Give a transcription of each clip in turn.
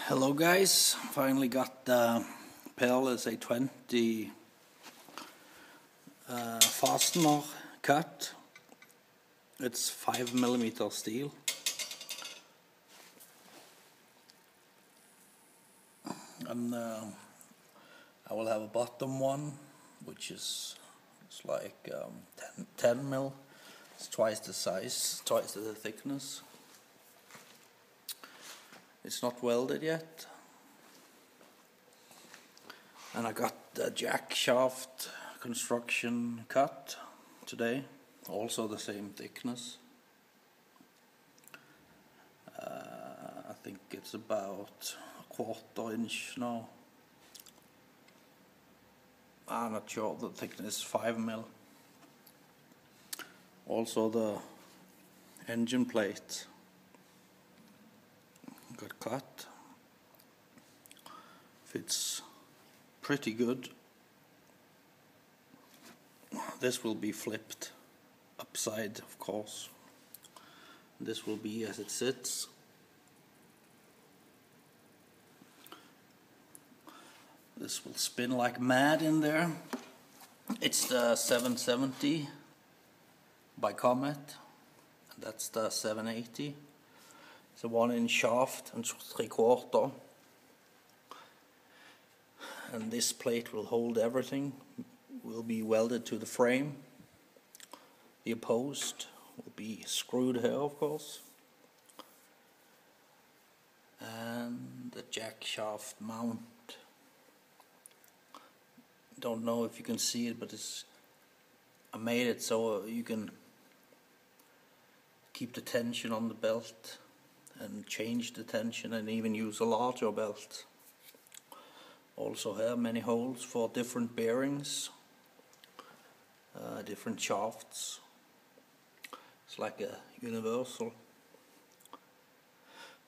Hello guys, finally got the Peerless A20 fastener cut. It's 5mm steel. And I will have a bottom one, which is like 10 mil. It's twice the size, twice the thickness. It's not welded yet. And I got the jackshaft construction cut today, also the same thickness. I think it's about a 1/4 inch now. I'm not sure, the thickness is 5mm. Also the engine plate got cut. Fits pretty good. This will be flipped upside, of course. This will be as it sits. This will spin like mad in there. It's the 770 by Comet, and that's the 780. It's a 1-inch shaft and 3/4. And this plate will hold everything. Will be welded to the frame. The post will be screwed here, of course. And the jackshaft mount. Don't know if you can see it, but I made it so you can keep the tension on the belt and change the tension, and even use a larger belt. Also here many holes for different bearings, different shafts. It's like a universal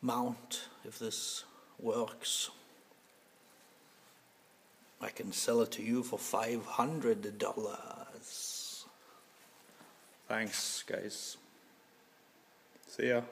mount. If this works, I can sell it to you for $500. Thanks guys. See ya.